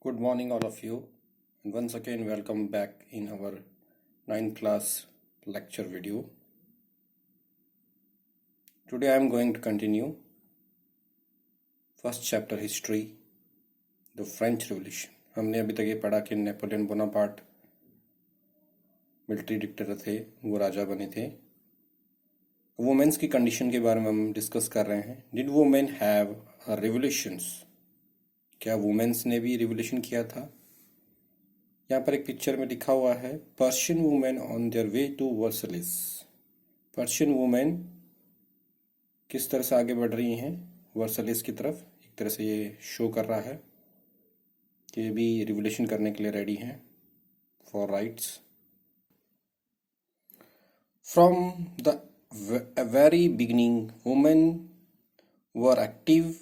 Good morning, all of you, and once again, welcome back in our 9th class lecture video. Today, I am going to continue first chapter history, the French Revolution. हमने अभी तक ये पढ़ा कि Napoleon Bonaparte military dictator थे, वो राजा बने थे. वुमेन्स की कंडीशन के बारे में हम डिस्कस कर रहे हैं. Did women have revolutions? क्या वुमेन्स ने भी रिवोल्यूशन किया था? यहाँ पर एक पिक्चर में लिखा हुआ है Persian women on their way to Versailles. Persian women किस तरह से आगे बढ़ रही हैं वर्सलिस की तरफ. एक तरह से ये शो कर रहा है कि ये भी रिवोल्यूशन करने के लिए रेडी हैं for rights. From the very beginning women were active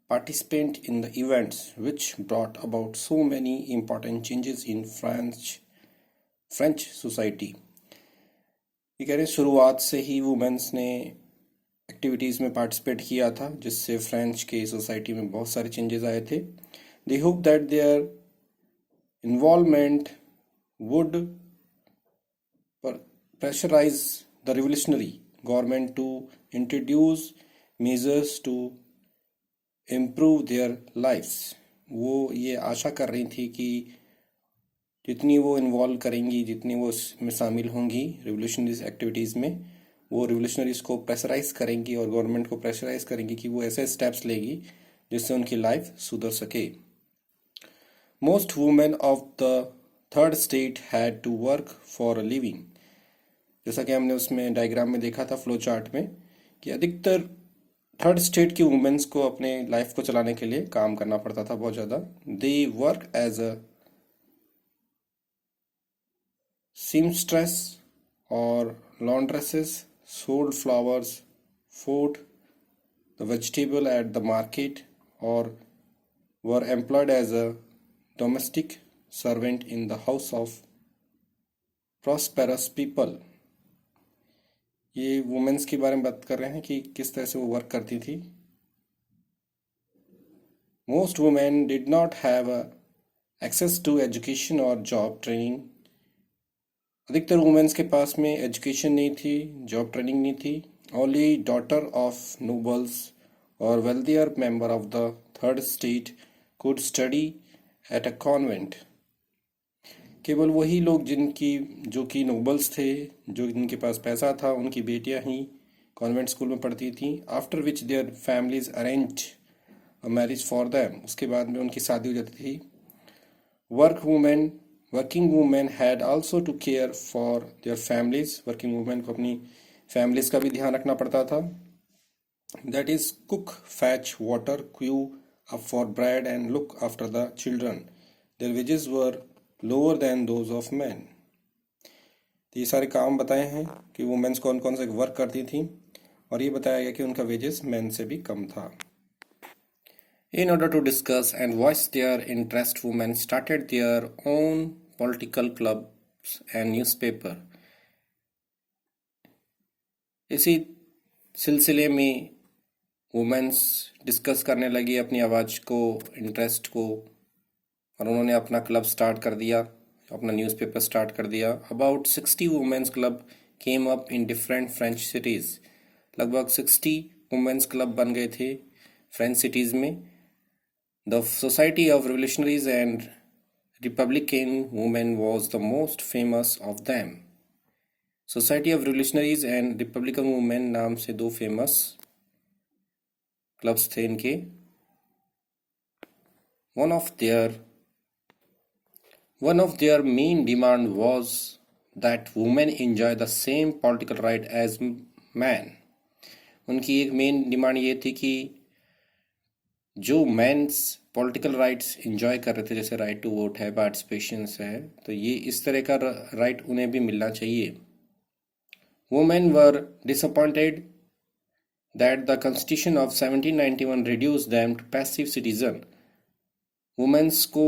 participant in the events which brought about so many important changes in French society. ये कह रहे हैं शुरुआत से ही वुमेन्स ने एक्टिविटीज़ में पार्टिसिपेट किया था जिससे फ्रेंच के सोसाइटी में बहुत सारे चेंजेस आए थे. They hope that their involvement would pressurise the revolutionary government to introduce measures to improve their lifes. वो ये आशा कर रही थी कि जितनी वो इन्वॉल्व करेंगी, जितनी वो इसमें शामिल होंगी रिवोल्यूशनरीज एक्टिविटीज़ में, वो रिवोल्यूशनरीज को प्रेशराइज करेंगी और गवर्नमेंट को प्रेशराइज करेंगी कि वो ऐसे स्टेप्स लेगी जिससे उनकी लाइफ सुधर सके. Most women of the third state had to work for a living. जैसा कि हमने उसमें डायग्राम में देखा था फ्लो चार्ट में कि अधिकतर थर्ड स्टेट की वुमेन्स को अपने लाइफ को चलाने के लिए काम करना पड़ता था बहुत ज़्यादा. They work as a seamstress और launderesses, sold flowers, food the vegetable at the market और were employed as a domestic servant in the house of prosperous people. ये वुमेन्स के बारे में बात कर रहे हैं कि किस तरह से वो वर्क करती थी. Most women did not have access to education और जॉब ट्रेनिंग. अधिकतर वुमेन्स के पास में एजुकेशन नहीं थी, जॉब ट्रेनिंग नहीं थी. ओनली डॉटर ऑफ नोबल्स और wealthier member of the third state could study at a convent. केवल वही लोग जो कि नोबल्स थे, जो जिनके पास पैसा था, उनकी बेटियां ही कॉन्वेंट स्कूल में पढ़ती थी. After which their families arrange a marriage for them. उसके बाद में उनकी शादी हो जाती थी. Working women had also to care for their families. Working women को अपनी फैमिलीज का भी ध्यान रखना पड़ता था. That is cook, fetch water, queue up for bread and look after the children. Their wages were lower than those of man. तो ये सारे काम बताए हैं कि वुमेन्स कौन कौन से वर्क करती थी और ये बताया गया कि उनका वेजेस मैन से भी कम था. In order to discuss and voice their interest women started their own political clubs and newspaper. इसी सिलसिले में वुमेन्स डिस्कस करने लगी अपनी आवाज़ को, इंटरेस्ट को, और उन्होंने अपना क्लब स्टार्ट कर दिया, अपना न्यूज़पेपर स्टार्ट कर दिया. About 60 women's club came up in different French cities. लगभग 60 वुमेन्स क्लब बन गए थे फ्रेंच सिटीज़ में. The society of revolutionaries and republican women was the most famous of them. Society of revolutionaries and republican women नाम से दो famous clubs थे इनके. One of their main demand was that women enjoy the same political right as men. उनकी एक main demand ये थी कि जो मेंस पॉलिटिकल राइट्स एंजॉय कर रहे थे, जैसे राइट टू वोट है, पार्टिसिपेशन है, तो ये इस तरह का राइट उन्हें भी मिलना चाहिए. Women were disappointed that the Constitution of 1791 reduced them to passive citizen. Women's को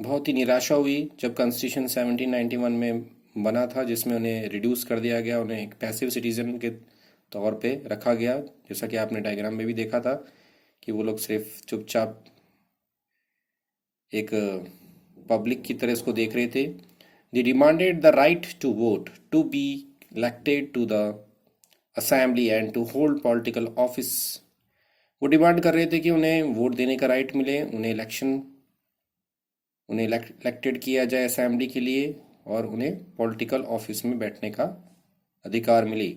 बहुत ही निराशा हुई जब कॉन्स्टिट्यूशन 1791 में बना था, जिसमें उन्हें रिड्यूस कर दिया गया, उन्हें एक पैसिव सिटीजन के तौर पे रखा गया. जैसा कि आपने डायग्राम में भी देखा था कि वो लोग सिर्फ चुपचाप एक पब्लिक की तरह इसको देख रहे थे। They demanded the right to vote, to be elected to the assembly and to hold political office. वो डिमांड कर रहे थे कि उन्हें वोट देने का राइट मिले, उन्हें इलेक्टेड किया जाए असेंबली के लिए, और उन्हें पॉलिटिकल ऑफिस में बैठने का अधिकार मिले।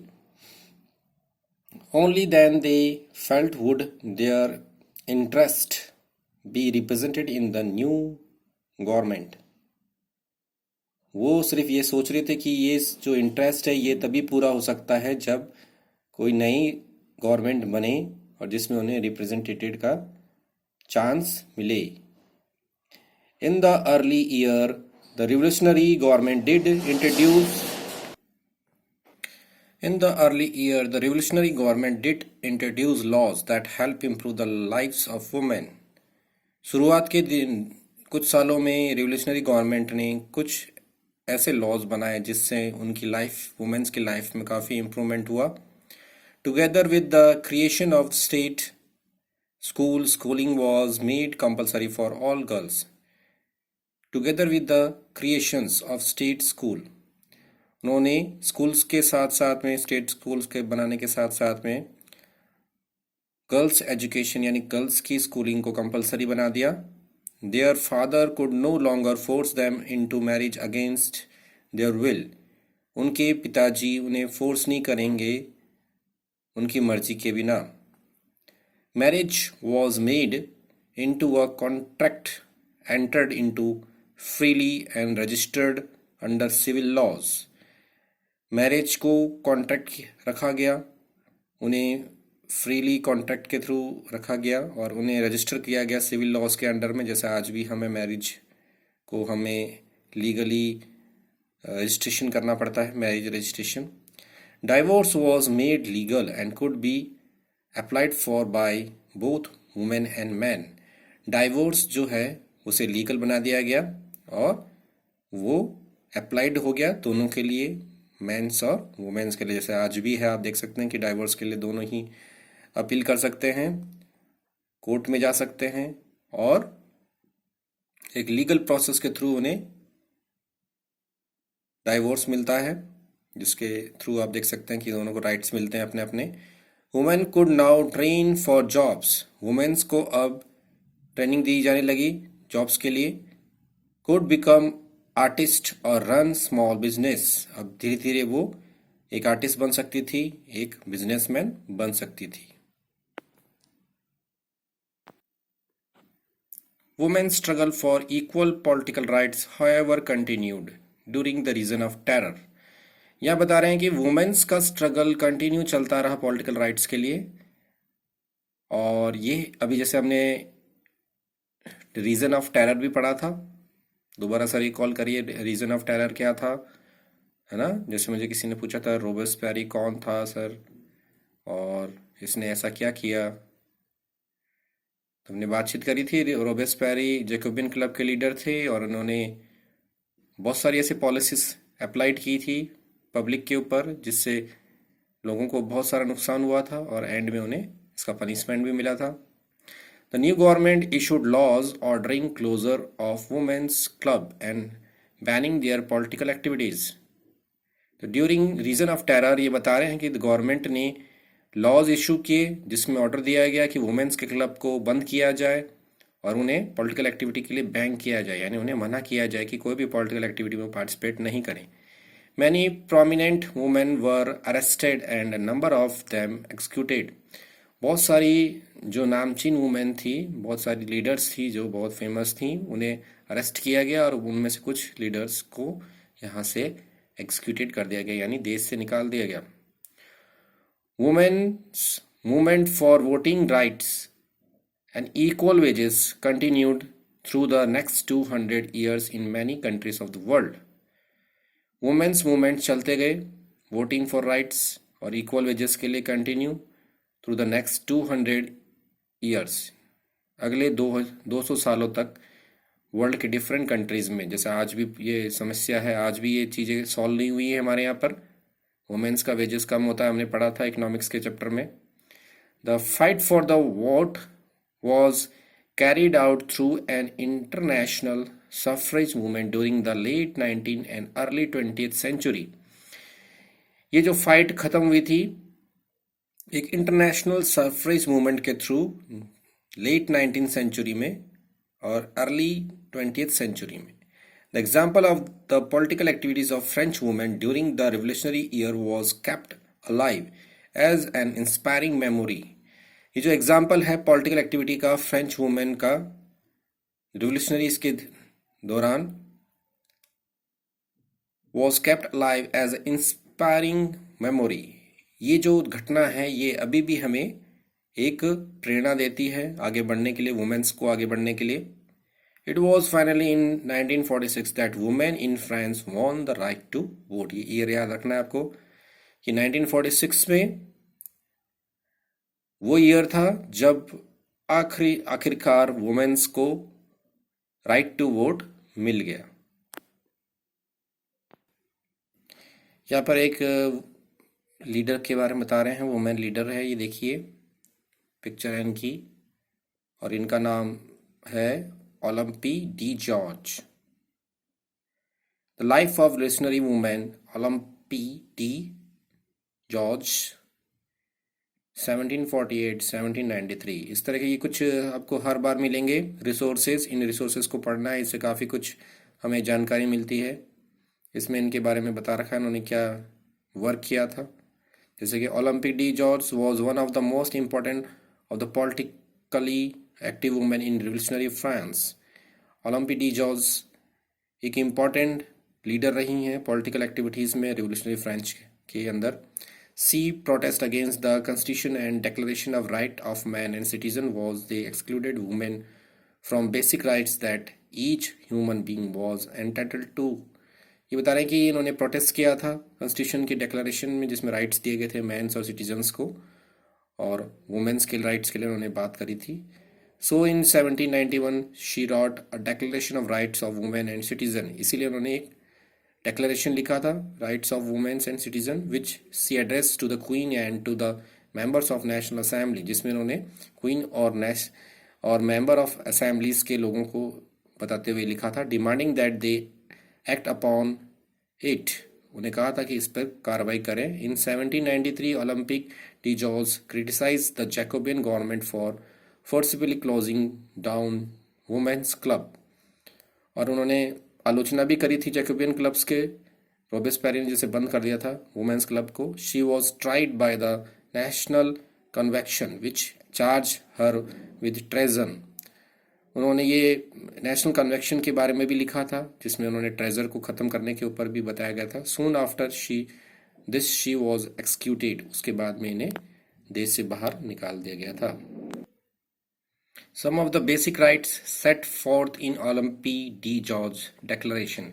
Only then they felt would their interest be represented in the new government. वो सिर्फ ये सोच रहे थे कि ये जो इंटरेस्ट है ये तभी पूरा हो सकता है जब कोई नई गवर्नमेंट बने और जिसमें उन्हें रिप्रेजेंटेटेड का चांस मिले। In the early year the revolutionary government did introduce In the early year, the revolutionary government did introduce laws that help improve the lives of women. शुरुआत के दिन कुछ सालों में रिवोल्यूशनरी गवर्नमेंट ने कुछ ऐसे लॉज बनाए जिससे उनकी लाइफ, वुमेन्स की लाइफ में काफ़ी इम्प्रूवमेंट हुआ। Together with the creation of state school, schooling was made compulsory for all girls. Together with the creations of state school, उन्होंने स्कूल्स के साथ साथ में, स्टेट स्कूल्स के बनाने के साथ साथ में गर्ल्स एजुकेशन यानी गर्ल्स की स्कूलिंग को कंपलसरी बना दिया। Their father could no longer force them into marriage against their will. उनके पिताजी उन्हें फोर्स नहीं करेंगे उनकी मर्जी के बिना। Marriage was made into a contract entered into freely and registered under civil laws. Marriage को कॉन्ट्रैक्ट रखा गया, उन्हें फ्रीली कॉन्ट्रैक्ट के थ्रू रखा गया और उन्हें रजिस्टर किया गया सिविल लॉज के अंडर में। जैसे आज भी हमें मैरिज को हमें लीगली रजिस्ट्रेशन करना पड़ता है, marriage registration. Divorce was made legal and could be applied for by both women and man. Divorce जो है उसे लीगल बना दिया गया और वो अप्लाइड हो गया दोनों के लिए, मेंस और वुमेन्स के लिए। जैसे आज भी है, आप देख सकते हैं कि डाइवोर्स के लिए दोनों ही अपील कर सकते हैं, कोर्ट में जा सकते हैं और एक लीगल प्रोसेस के थ्रू उन्हें डाइवोर्स मिलता है, जिसके थ्रू आप देख सकते हैं कि दोनों को राइट्स मिलते हैं अपने अपने। Women could now train for jobs. Women's को अब ट्रेनिंग दी जाने लगी जॉब्स के लिए। कुड बिकम आर्टिस्ट और रन स्मॉल बिजनेस। अब धीरे धीरे वो एक आर्टिस्ट बन सकती थी, एक बिजनेसमैन बन सकती थी। Women struggle for equal political rights however continued during the reason of terror. यह बता रहे हैं कि वुमेन्स का स्ट्रगल कंटिन्यू चलता रहा पॉलिटिकल राइट्स के लिए। और ये अभी जैसे हमने रीजन ऑफ टेरर भी पढ़ा था, दोबारा सर रिकॉल करिए रीजन ऑफ टेरर क्या था, है ना। जैसे मुझे किसी ने पूछा था रोबेस्पियर कौन था सर और इसने ऐसा क्या किया, तो हमने बातचीत करी थी। रोबेस्पियर जैकोबिन क्लब के लीडर थे और उन्होंने बहुत सारी ऐसी पॉलिसीज अप्लाइड की थी पब्लिक के ऊपर जिससे लोगों को बहुत सारा नुकसान हुआ था और एंड में उन्हें इसका पनिशमेंट भी मिला था। The new government issued laws ordering closure of women's club and banning their political activities. तो ड्यूरिंग रीजन ऑफ टेरर ये बता रहे हैं कि गवर्नमेंट ने लॉज इशू किए जिसमें ऑर्डर दिया गया कि वुमेन्स के क्लब को बंद किया जाए और उन्हें पॉलिटिकल एक्टिविटी के लिए बैन किया जाए, यानी उन्हें मना किया जाए कि कोई भी पॉलिटिकल एक्टिविटी में पार्टिसिपेट नहीं करें। Many prominent women were arrested and number of them executed. बहुत सारी जो नामचीन वुमेन थी, बहुत सारी लीडर्स थी जो बहुत फेमस थी, उन्हें अरेस्ट किया गया और उनमें से कुछ लीडर्स को यहाँ से एक्सिक्यूटेड कर दिया गया, यानी देश से निकाल दिया गया। Women's movement for voting rights and equal wages continued through the next 200 years in many countries of the world. Women's movement चलते गए वोटिंग फॉर राइट्स और इक्वल वेजेस के लिए continue through the next 200 years, अगले 200 सालों तक world के different countries में। जैसे आज भी ये समस्या है, आज भी ये चीज़ें सॉल्व नहीं हुई है हमारे यहाँ पर, वुमेन्स का वेजेस कम होता है, हमने पढ़ा था इकोनॉमिक्स के चैप्टर में। The fight for the vote was carried out through an international suffrage movement during the late 19th and early 20th century. ये जो फाइट खत्म हुई थी एक इंटरनेशनल सफरेज मूवमेंट के थ्रू लेट 19th सेंचुरी में और अर्ली 20th सेंचुरी में. The example of the political activities of French women during the Revolutionary year was kept alive as an inspiring memory. ये जो एग्जाम्पल है political activity का French women का revolutionaries के दौरान was kept alive as an inspiring memory. ये जो घटना है ये अभी भी हमें एक प्रेरणा देती है आगे बढ़ने के लिए, वुमेन्स को आगे बढ़ने के लिए. It was finally in 1946 that women in France won the right to vote. ये ईयर याद रखना है आपको कि 1946 में वो ईयर था जब आखिरकार वुमेन्स को राइट टू वोट मिल गया. यहाँ पर एक लीडर के बारे में बता रहे हैं, वुमेन लीडर है, ये देखिए पिक्चर है इनकी और इनका नाम है ओलंपी D George. The life of revolutionary women ओलंपी D George 1748-1793. इस तरह के ये कुछ आपको हर बार मिलेंगे रिसोर्सेज. इन रिसोर्सेज को पढ़ना है, इससे काफ़ी कुछ हमें जानकारी मिलती है. इसमें इनके बारे में बता रखा है उन्होंने क्या वर्क किया था. जैसे कि Olympic de George was one of the most important of the politically active women in revolutionary France. Olympic de George एक इम्पॉर्टेंट लीडर रही हैं पॉलिटिकल एक्टिविटीज़ में रिवोल्यूशनरी फ्रांस के अंदर. She protest against the Constitution and Declaration of Right of Man and Citizen was they excluded women from basic rights that each human being was entitled to. ये बता रहे हैं कि इन्होंने protest किया था कॉन्स्टिट्यूशन की डिक्लेरेशन में जिसमें राइट्स दिए गए थे मैंस और सिटीजन्स को, और वुमेन्स के राइट्स के लिए उन्होंने बात करी थी. So in 1791 she wrote a declaration of rights of women and citizen. इसीलिए उन्होंने एक declaration लिखा था rights of women's and citizen which she address to the queen and to the members of national assembly, जिसमें उन्होंने queen और member of assemblies के लोगों को बताते हुए लिखा था, demanding that they act upon it. उन्हें कहा था कि इस पर कार्रवाई करें. इन 1793 ओलंपिक डी जॉर्ज criticise the Jacobin government for forcibly closing down women's club. और उन्होंने आलोचना भी करी थी जैकोबियन क्लब्स के. रॉबेस्पेरी ने जैसे बंद कर दिया था वुमेन्स क्लब को. She was tried by the national convection which charge her with treason. उन्होंने ये नेशनल कन्वेक्शन के बारे में भी लिखा था जिसमें उन्होंने ट्रेजर को ख़त्म करने के ऊपर भी बताया गया था. Soon after she was executed. उसके बाद में इन्हें देश से बाहर निकाल दिया गया था. Some of the basic rights set forth in Olympe D. George Declaration.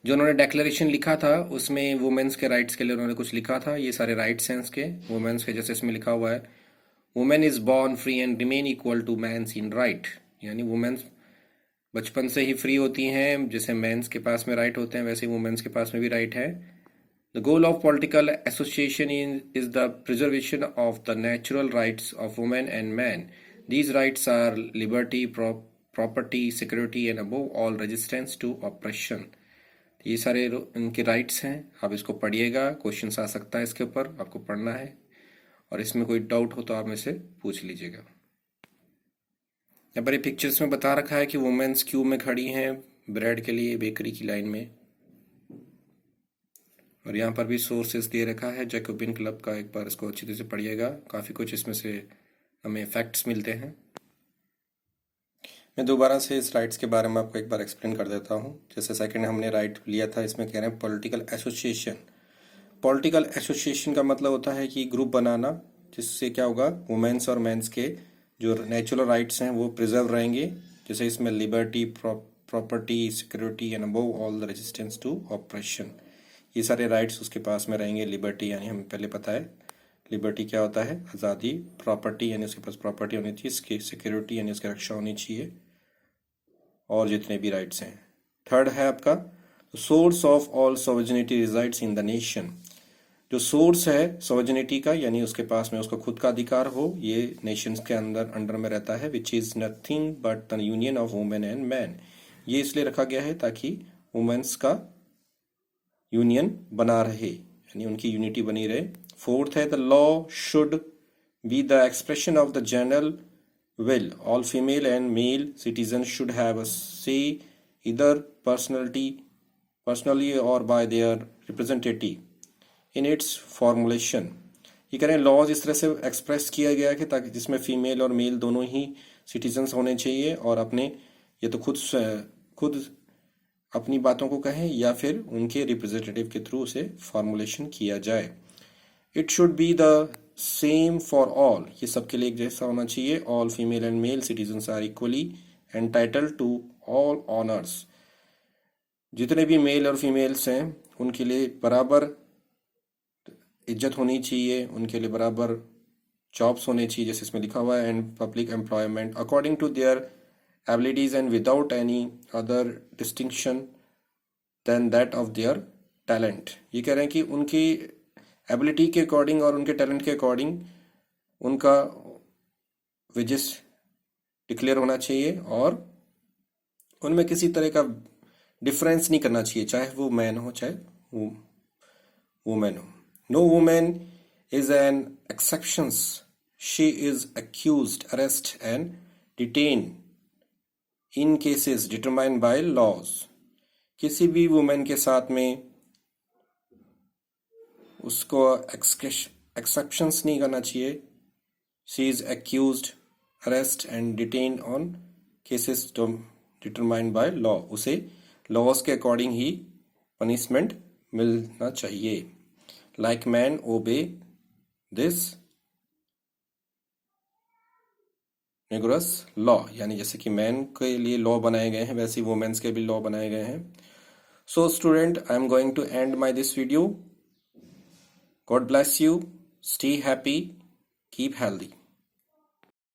जो उन्होंने डेक्लेरेशन लिखा था उसमें वुमेन्स के राइट्स के लिए उन्होंने कुछ लिखा था. ये सारे राइट्स हैं उसके वुमेन्स के, जैसे इसमें लिखा हुआ है women is born free and remain equal to man's in right. यानी वुमेन्स बचपन से ही फ्री होती हैं, जैसे मैंस के पास में राइट होते हैं वैसे वुमेन्स के पास में भी राइट है. The goal of political association is the preservation of the natural rights of women and man. These rights are liberty, property, security and above all resistance to oppression. ये सारे इनके राइट्स हैं. आप इसको पढ़िएगा, क्वेश्चंस आ सकता है इसके ऊपर, आपको पढ़ना है और इसमें कोई डाउट हो तो आप मेरे से पूछ लीजिएगा. यहाँ पर ये पिक्चर्स में बता रखा है कि वुमेन्स क्यू में खड़ी हैं ब्रेड के लिए बेकरी की लाइन में, और यहाँ पर भी सोर्सेस दे रखा है जैकोबियन क्लब का. एक बार इसको अच्छी तरह से पढ़िएगा, काफ़ी कुछ इसमें से हमें फैक्ट्स मिलते हैं. मैं दोबारा से इस राइट्स के बारे में आपको एक बार एक्सप्लेन कर देता हूँ. जैसे सेकंड हमने राइट लिया था, इसमें कह रहे हैं पॉलिटिकल एसोसिएशन. पॉलिटिकल एसोसिएशन का मतलब होता है कि ग्रुप बनाना जिससे क्या होगा वुमेन्स और मेंस के जो नेचुरल राइट्स हैं वो प्रिजर्व रहेंगे. जैसे इसमें liberty, property, security and above all the resistance to oppression. ये सारे राइट्स उसके पास में रहेंगे. लिबर्टी यानी हमें पहले पता है लिबर्टी क्या होता है, आज़ादी. प्रॉपर्टी यानी उसके पास प्रॉपर्टी होनी चाहिए. इसकी सिक्योरिटी यानी उसकी रक्षा होनी चाहिए, और जितने भी राइट्स हैं. थर्ड है आपका source of all sovereignty resides in the nation. जो सोर्स है सॉवर्जिनिटी का, यानी उसके पास में उसका खुद का अधिकार हो, ये नेशंस के अंडर में रहता है, which is nothing but the union of women and man. ये इसलिए रखा गया है ताकि वुमेन्स का यूनियन बना रहे, यानी उनकी यूनिटी बनी रहे। फोर्थ है the law should be the expression of the general will. All female and male citizens should have a say either personally or by their representative in its formulation. ये कह रहे हैं लॉज इस तरह से एक्सप्रेस किया गया कि ताकि जिसमें फीमेल और मेल दोनों ही सिटीजन्स होने चाहिए और अपने ये तो खुद अपनी बातों को कहें या फिर उनके रिप्रेजेंटेटिव के थ्रू उसे फॉर्मुलेशन किया जाए। It should be the same for all, ये सबके लिए एक जैसा होना चाहिए। All female and male citizens are equally entitled to all honours, जितने भी मेल और फीमेल्स हैं उनके लिए बराबर इज्जत होनी चाहिए, उनके लिए बराबर जॉब्स होने चाहिए जैसे इसमें लिखा हुआ है, and public employment according to their abilities and without any other distinction than that of their talent. ये कह रहे हैं कि उनकी एबिलिटी के अकॉर्डिंग और उनके टैलेंट के अकॉर्डिंग उनका वेजेस डिक्लेयर होना चाहिए और उनमें किसी तरह का डिफरेंस नहीं करना चाहिए, चाहे वो मैन हो चाहे वो वुमेन हो। No women is an exception, she is accused, arrest and detain in cases determined by laws. किसी भी वुमेन के साथ में उसको एक्सेप्शंस नहीं करना चाहिए। She is accused, arrest and detained on cases determined by law, उसे लॉज के अकॉर्डिंग ही पनिशमेंट मिलना चाहिए। लाइक मैन ओबे दिस निगरस लॉ, यानी जैसे कि मैन के लिए लॉ बनाए गए हैं वैसे ही वुमेन्स के भी लॉ बनाए गए हैं। So student, I am going to end my this video. God bless you. Stay happy. Keep healthy.